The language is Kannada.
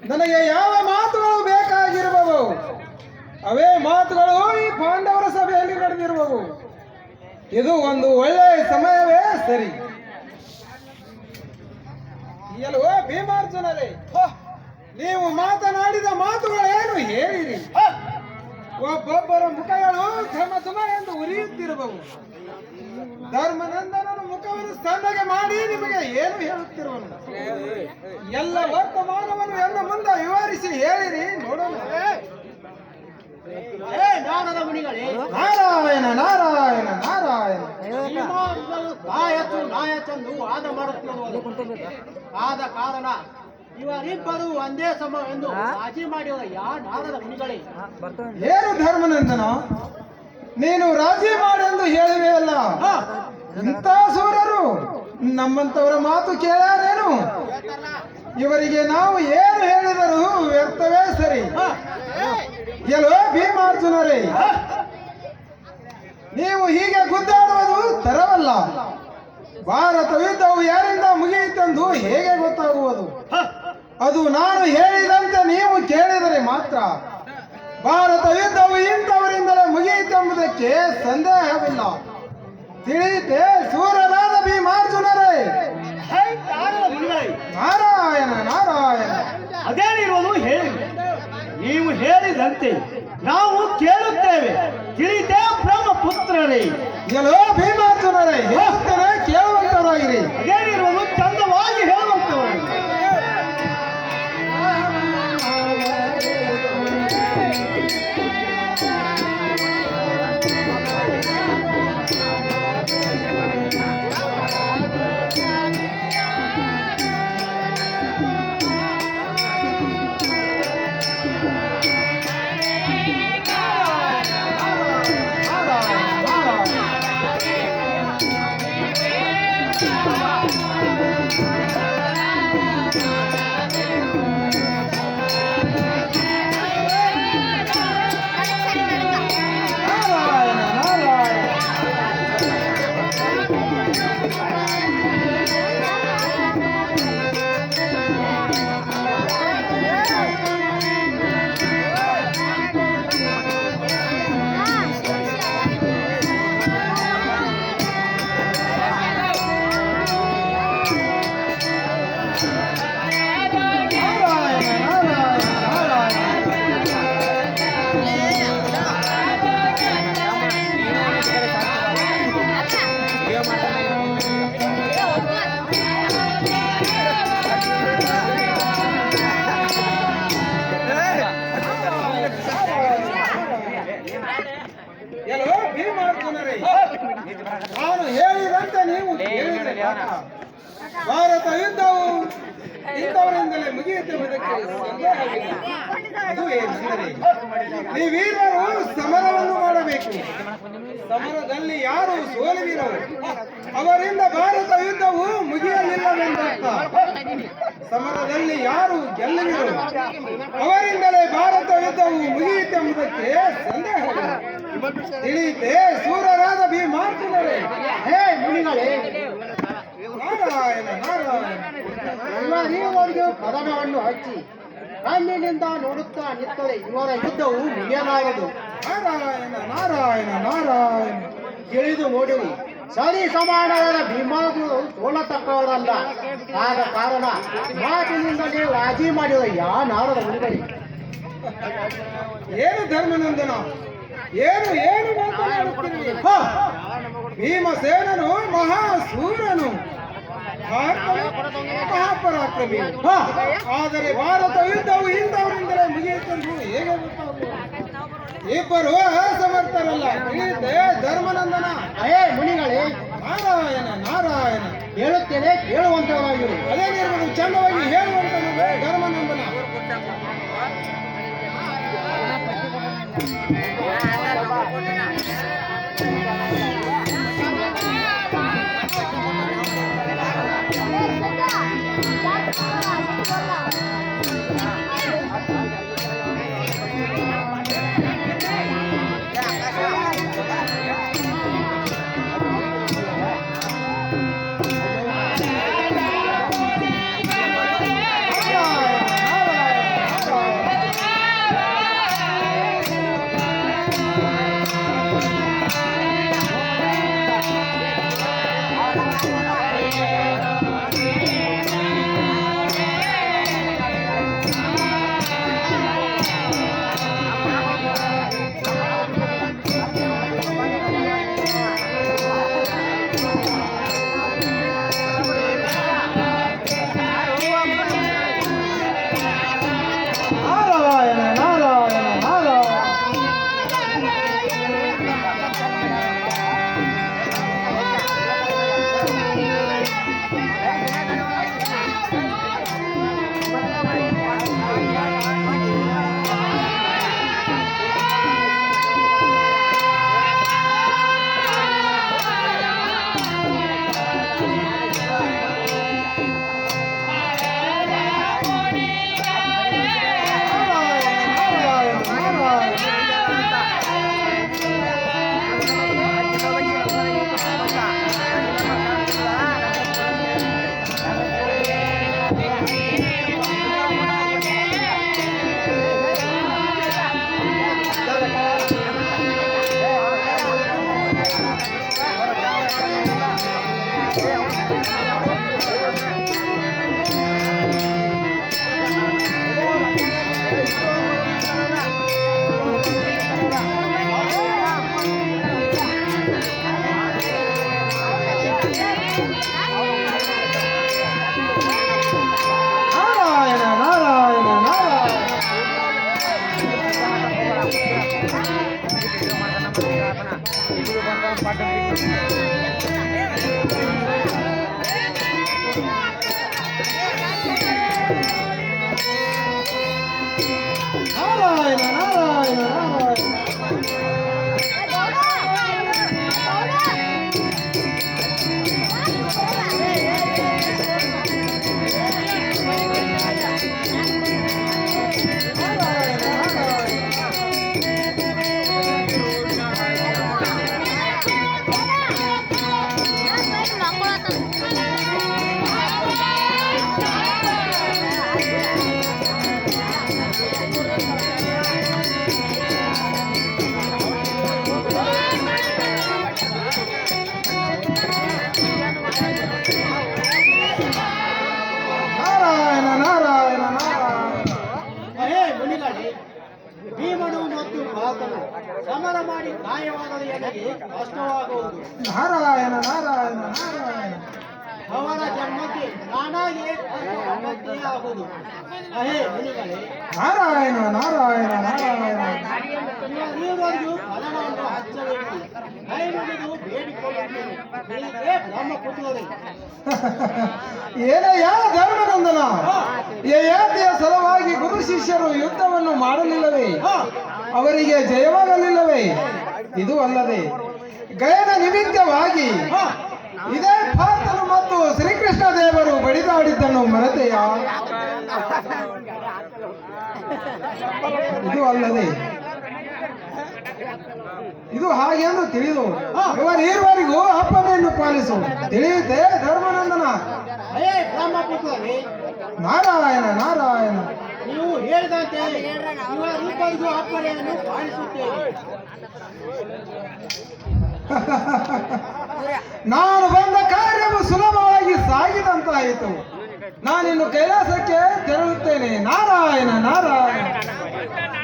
ನನಗೆ ಯಾವ ಮಾತುಗಳು ಬೇಕಾಗಿರುವವು ಅವೇ ಮಾತುಗಳು ಈ ಪಾಂಡವರ ಸಭೆಯಲ್ಲಿ ನಡೆದಿರುವವು. ಇದು ಒಂದು ಒಳ್ಳೆಯ ಸಮಯವೇ ಸರಿ. ಎಲ್ಲವೋ ಭೀಮಾರ್ಜುನರೇ, ನೀವು ಮಾತನಾಡಿದ ಮಾತುಗಳೇನು ಹೇಳಿರಿ? ಒಬ್ಬೊಬ್ಬರ ಮುಖಗಳು ಘಮ ಘಮ ಎಂದು ಉರಿಯುತ್ತಿರುವವು. ಧರ್ಮನಂದನನ ಮುಖವನ್ನು ಸಣ್ಣಗೆ ಮಾಡಿ ನಿಮಗೆ ಏನು ಹೇಳುತ್ತಿರುವನು? ಎಲ್ಲ ವರ್ತಮಾನವನ್ನು ಎನ್ನ ಮುಂದೆ ವಿವರಿಸಿ ಹೇಳಿರಿ ನೋಡೋಣ. ನಾರಾಯಣ ನಾರಾಯಣ ನಾರಾಯಣ. ನಾಯಚಂದು ವಾದ ಮಾಡುತ್ತಿರುವುದು ಆದ ಕಾರಣ ಇವರಿಬ್ಬರು ಒಂದೇ ಸಮ ಎಂದು ರಾಜಿ ಮಾಡಿದ ಯಾ ನಾರದ ಮುನಿಗಳೇ. ಏನು ಧರ್ಮನಂದನ, ನೀನು ರಾಜಿ ಮಾಡೆಂದು ಹೇಳಿವೆ ಅಲ್ಲ? ಇಂಥ ಸೂರರು ನಮ್ಮಂತವರ ಮಾತು ಕೇಳಾರೇನು? ಇವರಿಗೆ ನಾವು ಏನು ಹೇಳಿದರೂ ವ್ಯರ್ಥವೇ ಸರಿ. ಎಲ್ಲೋ ಭೀಮಾರ್ಜುನರೇ, ನೀವು ಹೀಗೆ ಗುದ್ದಾಡುವುದು ತರವಲ್ಲ. ಭಾರತ ಯುದ್ಧವು ಯಾರಿಂದ ಮುಗಿಯಿತೆಂದು ಹೇಗೆ ಗೊತ್ತಾಗುವುದು? ಅದು ನಾನು ಹೇಳಿದಂತೆ ನೀವು ಕೇಳಿದರೆ ಮಾತ್ರ. ಭಾರತ ಯುದ್ಧವು ಇಂಥವರಿಂದಲೇ ಮುಗಿಯಿತೆಂಬುದಕ್ಕೆ ಸಂದೇಹವಿಲ್ಲ. ತಿಳಿಯಿತೆ ಸೂರನಾದ ಭೀಮಾರ್ಜುನರೇ? ನಾರಾಯಣ ನಾರಾಯಣ. ಅದೇನಿರುವುದು ಹೇಳಿ, ನೀವು ಹೇಳಿದಂತೆ ನಾವು ಕೇಳುತ್ತೇವೆ. ತಿಳಿಯಿತೆ ಬ್ರಹ್ಮಪುತ್ರರೇ? ಎಲ್ಲೋ ಭೀಮಾರ್ಜುನರೇ, ಹೇಳುತ್ತೇನೆ ಕೇಳುವಂತವರಾಗಿರಿ. ಅದೇನಿರುವುದು ಚಂದವಾಗಿ ಹೇಳುವಂತವರು. ಎಲ್ಲೋ ಭೀಮಾರ್ಜುನರೇ, ನಾನು ಹೇಳಿದಂತೆ ನೀವು ಕೇಳಿದರೆ ಭಾರತ ಯುದ್ಧವು ಇಂಥವರಿಂದಲೇ ಮುಗಿಯುತ್ತಿರುವುದಕ್ಕೆ ಸಂದೇಹವಿಲ್ಲ. ಅದು ಏನೆಂದರೆ ನೀವೀರರು ಸಮರವನ್ನು ಮಾಡಬೇಕು. ಸಮರದಲ್ಲಿ ಯಾರು ಸೋಲುವಿರೋ ಅವರಿಂದ ಭಾರತ ಯುದ್ಧವು ಮುಗಿಯಲಿಲ್ಲವೆಂದರ್ಥ. ಸಮರದಲ್ಲಿ ಯಾರು ಗೆಲ್ಲುವಿರೋ ಅವರಿಂದಲೇ ಭಾರತ ಯುದ್ಧವು ಮುಗಿಯಿತೆಂಬುದಕ್ಕೆ ಸಂದೇಹವಿಲ್ಲ. ತಿಳಿಯಿತೆ ಸೂರರಾದ ಭೀಮಾರ್ಜುನರೇ? ಹೇ ಮುನಿಗಳೇ, ನಾರಾಯಣ ನಾರಾಯಣ. ಎಲ್ಲರಿಗೂ ಪದನವನ್ನು ಹಚ್ಚಿ ಕಣ್ಣಿನಿಂದ ನೋಡುತ್ತಾ ನಿಂತರೆ ಇವರ ಯುದ್ಧವು ಮುಗಿಯಲಾಗದು. ನಾರಾಯಣ ನಾರಾಯಣ ನಾರಾಯಣ. ತಿಳಿದು ನೋಡಿರಿ, ಸರಿ ಸಮಾನವಾದ ಭೀಮಾರ್ಜುನರು ಸೋಲತಕ್ಕವರಲ್ಲ. ಆದ ಕಾರಣ ಮಾತಿನಿಂದಲೇ ರಾಜಿ ಮಾಡಿದ ಯಾ ನಾರದ ಮುನಿಗಳೇ. ಏನು ಧರ್ಮನಂದನ, ಏನು ಏನು ಮಾತನಾಡುತ್ತೀರಿ? ಭೀಮಸೇನನು ಮಹಾಸೂರನು, ಮಹಾಪರಾಕ್ರಮಿ. ಆದರೆ ಭಾರತ ಯುದ್ಧವು ಇಂಥವರಿಂದಲೇ ಮುಗಿಯಿತೆಂದು ಹೇಗೆ ಗೊತ್ತಾಗುವುದು? ಇಬ್ಬರು ಅಸಮರ್ಥರಲ್ಲ, ತಿಳಿಯುತ್ತೆ ಧರ್ಮನಂದನ. ಅಹೇ ಮುನಿಗಳೇ, ನಾರಾಯಣ ನಾರಾಯಣ. ಹೇಳುತ್ತೇನೆ, ಕೇಳುವಂತವಾಗಿರು. ಅದೇ ನಿರ್ಮಲು ಚಂದವಾಗಿ ಹೇಳುವಂತ ಧರ್ಮನಂದನ. ಭೀಮನು ಮತ್ತು ಭಾರತನು ಸಮರ ಮಾಡಿ ಗಾಯವಾಗದ ಎನಗೆ ಕಷ್ಟವಾಗುವುದು. ನಾರಾಯಣ ನಾರಾಯಣ ನಾರಾಯಣ. ಅವರ ಜನ್ಮಕ್ಕೆ ನಾನಾಗಿ ಆಗುವುದು. ಅಹೇ ಮುನಿಗಳೇ, ನಾರಾಯಣ ನಾರಾಯಣ ನಾರಾಯಣ. ಇವರಿಗೂ ಫಲವನ್ನು ಹಚ್ಚಬೇಕು. ಕೈ ಮುಗಿದು ಬೇಡಿಕೊಳ್ಳುತ್ತೇನೆ. ನಿನಗೆ ಬ್ರಹ್ಮ ಪುತ್ರರೇ. ಏನಯ್ಯ ಧರ್ಮನಂದನ, ಯಯಾತಿಯ ಸಲುವಾಗಿ ಗುರು ಶಿಷ್ಯರು ಯುದ್ಧವನ್ನು ಮಾಡಲಿಲ್ಲವೇ? ಅವರಿಗೆ ಜಯವಾಗಲಿಲ್ಲವೇ? ಇದು ಅಲ್ಲದೆ ಗಯನ ನಿಮಿತ್ತವಾಗಿ ಇದೇ ಪಾರ್ಥನು ಮತ್ತು ಶ್ರೀಕೃಷ್ಣ ದೇವರು ಬಡಿದಾಡಿದ್ದನ್ನು ಮರೆತೆಯ? ಇದು ಅಲ್ಲದೆ ಇದು ಹಾಗೆಂದು ತಿಳಿದು ಇವರಿರುವರಿಗೂ ಅಪ್ಪನೆಯನ್ನು ಪಾಲಿಸು. ತಿಳಿಯುತ್ತೆ ಧರ್ಮನಂದನ? ಅಯ್ಯೇ ಬ್ರಹ್ಮಪುತ್ರರೇ, ನಾರಾಯಣ ನಾರಾಯಣ. ನೀವು ಹೇಳಿದಂತೆ ಇವರಿಬ್ಬರಿಗೂ ಅಪ್ಪನೆಯನ್ನು ಪಾಲಿಸುತ್ತೇವೆ. ನಾನು ಬಂದ ಕಾರ್ಯವು ಸುಲಭವಾಗಿ ಸಾಗಿದಂತಾಯಿತು. ನಾನಿನ್ನು ಕೈಲಾಸಕ್ಕೆ ತೆರಳುತ್ತೇನೆ. ನಾರಾಯಣ ನಾರಾಯಣ.